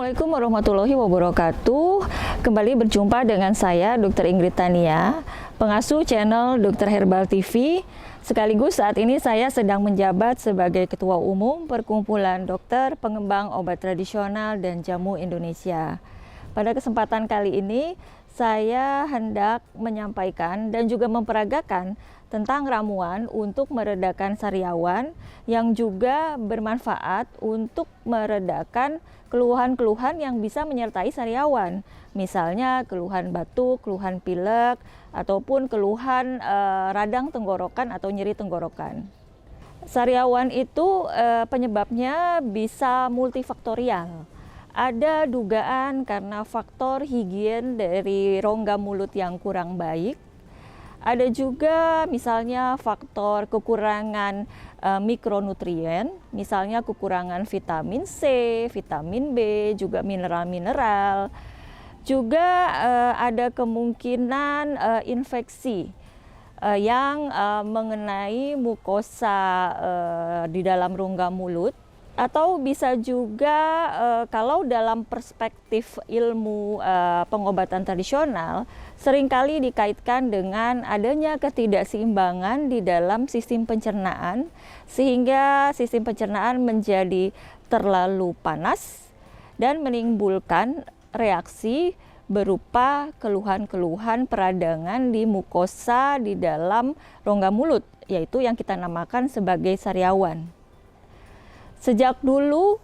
Assalamualaikum warahmatullahi wabarakatuh. Kembali berjumpa dengan saya Dr. Ingrid Tania, pengasuh channel Dr. Herbal TV. Sekaligus saat ini saya sedang menjabat sebagai Ketua Umum Perkumpulan Dokter Pengembang Obat Tradisional dan Jamu Indonesia. Pada kesempatan kali ini saya hendak menyampaikan dan juga memperagakan tentang ramuan untuk meredakan sariawan yang juga bermanfaat untuk meredakan keluhan-keluhan yang bisa menyertai sariawan. Misalnya keluhan batuk, keluhan pilek, ataupun keluhan radang tenggorokan atau nyeri tenggorokan. Sariawan itu penyebabnya bisa multifaktorial. Ada dugaan karena faktor higien dari rongga mulut yang kurang baik. Ada juga misalnya faktor kekurangan mikronutrien, misalnya kekurangan vitamin C, vitamin B, juga mineral-mineral. Juga ada kemungkinan infeksi yang mengenai mukosa di dalam rongga mulut. Atau bisa juga kalau dalam perspektif ilmu pengobatan tradisional seringkali dikaitkan dengan adanya ketidakseimbangan di dalam sistem pencernaan sehingga sistem pencernaan menjadi terlalu panas dan menimbulkan reaksi berupa keluhan-keluhan peradangan di mukosa di dalam rongga mulut, yaitu yang kita namakan sebagai sariawan. Sejak dulu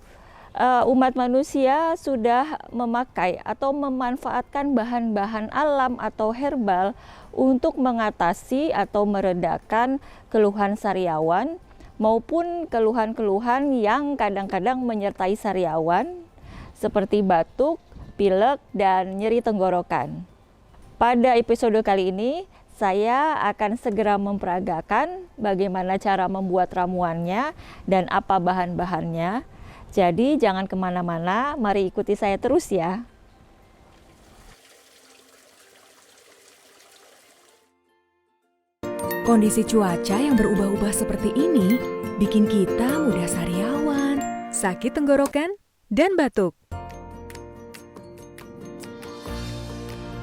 umat manusia sudah memakai atau memanfaatkan bahan-bahan alam atau herbal untuk mengatasi atau meredakan keluhan sariawan maupun keluhan-keluhan yang kadang-kadang menyertai sariawan seperti batuk, pilek, dan nyeri tenggorokan. Pada episode kali ini saya akan segera memperagakan bagaimana cara membuat ramuannya dan apa bahan-bahannya. Jadi jangan kemana-mana, mari ikuti saya terus ya. Kondisi cuaca yang berubah-ubah seperti ini bikin kita mudah sariawan, sakit tenggorokan, dan batuk.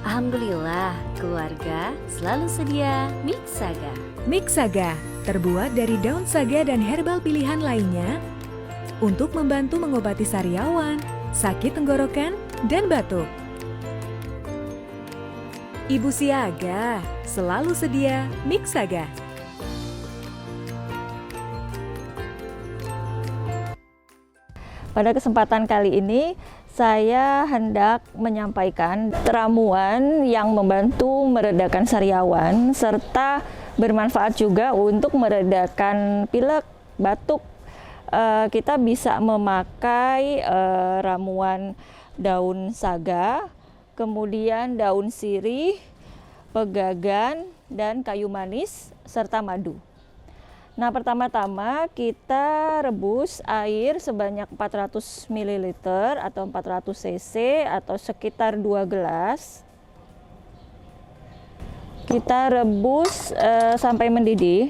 Alhamdulillah, keluarga selalu sedia Mix Saga. Mix Saga terbuat dari daun saga dan herbal pilihan lainnya untuk membantu mengobati sariawan, sakit tenggorokan, dan batuk. Ibu siaga selalu sedia Mix Saga. Pada kesempatan kali ini saya hendak menyampaikan ramuan yang membantu meredakan sariawan serta bermanfaat juga untuk meredakan pilek, batuk. Kita bisa memakai ramuan daun saga, kemudian daun sirih, pegagan, dan kayu manis serta madu. Nah, pertama-tama kita rebus air sebanyak 400 ml atau 400 cc atau sekitar 2 gelas. Kita rebus sampai mendidih.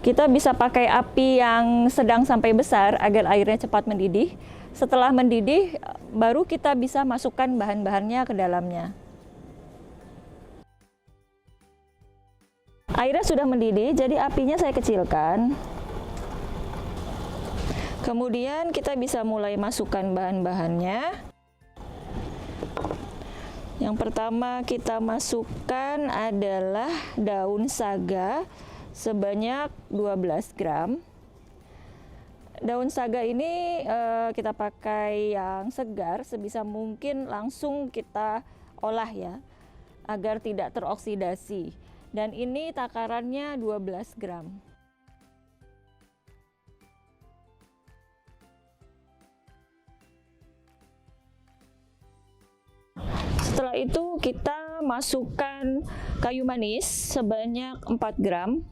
Kita bisa pakai api yang sedang sampai besar agar airnya cepat mendidih. Setelah mendidih, baru kita bisa masukkan bahan-bahannya ke dalamnya. Airnya sudah mendidih, jadi apinya saya kecilkan. Kemudian kita bisa mulai masukkan bahan-bahannya. Yang pertama kita masukkan adalah daun saga sebanyak 12 gram. Daun saga ini kita pakai yang segar, sebisa mungkin langsung kita olah ya, agar tidak teroksidasi. Dan ini takarannya 12 gram. Setelah itu kita masukkan kayu manis sebanyak 4 gram.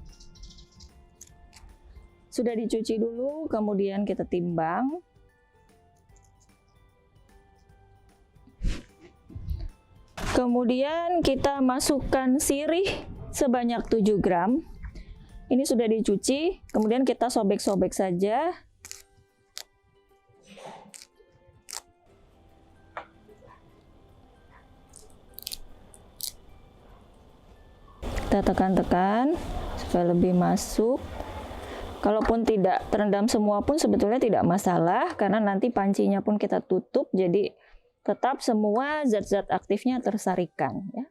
Sudah dicuci dulu, kemudian kita timbang. Kemudian kita masukkan sirih sebanyak 7 gram. Ini sudah dicuci, kemudian kita sobek-sobek saja. Kita tekan-tekan supaya lebih masuk. Kalaupun tidak terendam semua pun sebetulnya tidak masalah, karena nanti pancinya pun kita tutup, jadi tetap semua zat-zat aktifnya tersarikan. Ya.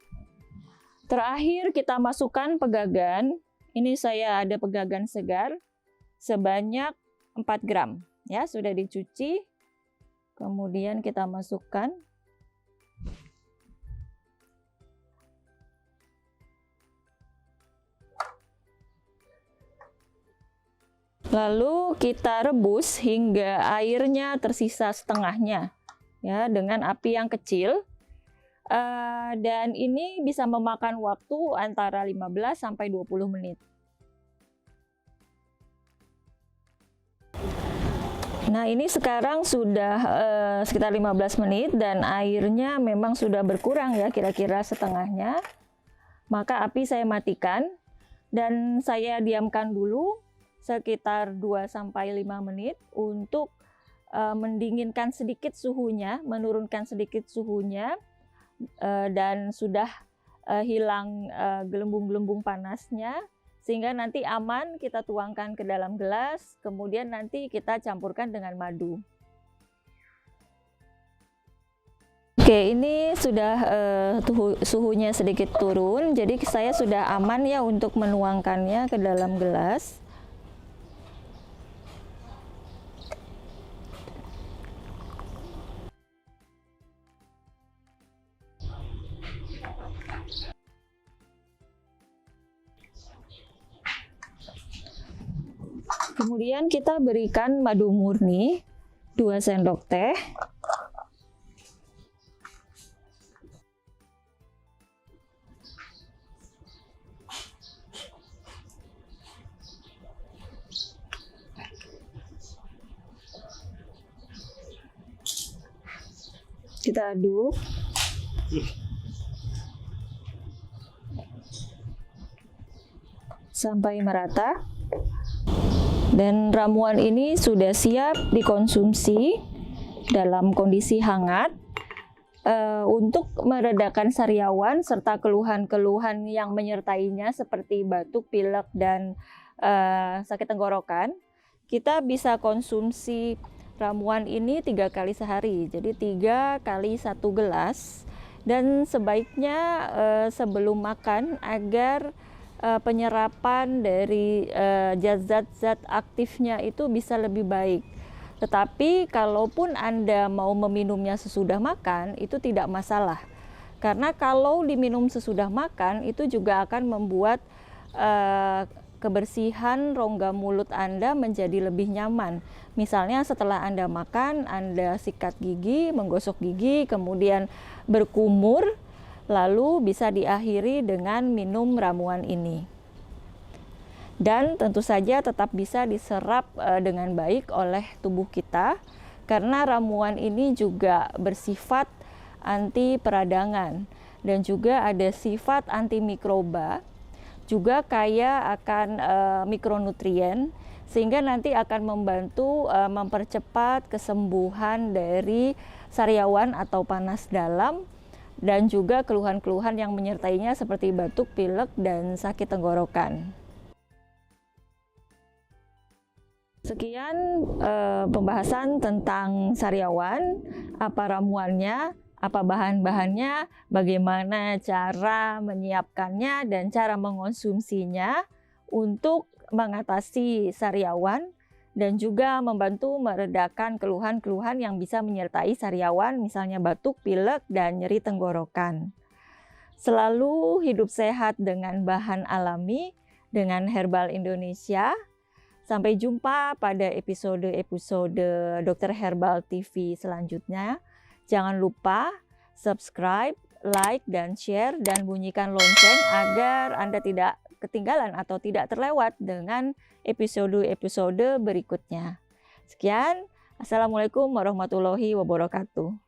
Terakhir kita masukkan pegagan. Ini saya ada pegagan segar sebanyak 4 gram. Ya, sudah dicuci. Kemudian kita masukkan. Lalu kita rebus hingga airnya tersisa setengahnya, ya, dengan api yang kecil. Dan ini bisa memakan waktu antara 15 sampai 20 menit. Nah, ini sekarang sudah sekitar 15 menit dan airnya memang sudah berkurang ya, kira-kira setengahnya. Maka api saya matikan dan saya diamkan dulu sekitar 2-5 menit untuk mendinginkan sedikit suhunya, menurunkan sedikit suhunya, dan sudah hilang gelembung-gelembung panasnya, sehingga nanti aman kita tuangkan ke dalam gelas, kemudian nanti kita campurkan dengan madu. Oke, ini sudah suhunya sedikit turun, jadi saya sudah aman ya untuk menuangkannya ke dalam gelas. Kemudian kita berikan madu murni 2 sendok teh. Kita aduk. Sampai merata. Dan ramuan ini sudah siap dikonsumsi dalam kondisi hangat untuk meredakan sariawan serta keluhan-keluhan yang menyertainya seperti batuk, pilek, dan sakit tenggorokan. Kita bisa konsumsi ramuan ini 3 kali sehari, jadi 3 kali 1 gelas. Dan sebaiknya sebelum makan agar penyerapan dari zat-zat aktifnya itu bisa lebih baik. Tetapi kalaupun Anda mau meminumnya sesudah makan, itu tidak masalah. Karena kalau diminum sesudah makan, itu juga akan membuat kebersihan rongga mulut Anda menjadi lebih nyaman. Misalnya setelah Anda makan, Anda sikat gigi, menggosok gigi, kemudian berkumur, lalu bisa diakhiri dengan minum ramuan ini. Dan tentu saja tetap bisa diserap dengan baik oleh tubuh kita, karena ramuan ini juga bersifat anti peradangan dan juga ada sifat antimikroba, juga kaya akan mikronutrien, sehingga nanti akan membantu mempercepat kesembuhan dari sariawan atau panas dalam, dan juga keluhan-keluhan yang menyertainya seperti batuk, pilek, dan sakit tenggorokan. Sekian pembahasan tentang sariawan, apa ramuannya, apa bahan-bahannya, bagaimana cara menyiapkannya, dan cara mengonsumsinya untuk mengatasi sariawan dan juga membantu meredakan keluhan-keluhan yang bisa menyertai sariawan, misalnya batuk, pilek, dan nyeri tenggorokan. Selalu hidup sehat dengan bahan alami, dengan Herbal Indonesia. Sampai jumpa pada episode-episode Dr. Herbal TV selanjutnya. Jangan lupa subscribe, like, dan share, dan bunyikan lonceng agar Anda tidak ketinggalan atau tidak terlewat dengan episode-episode berikutnya. Sekian, Assalamualaikum warahmatullahi wabarakatuh.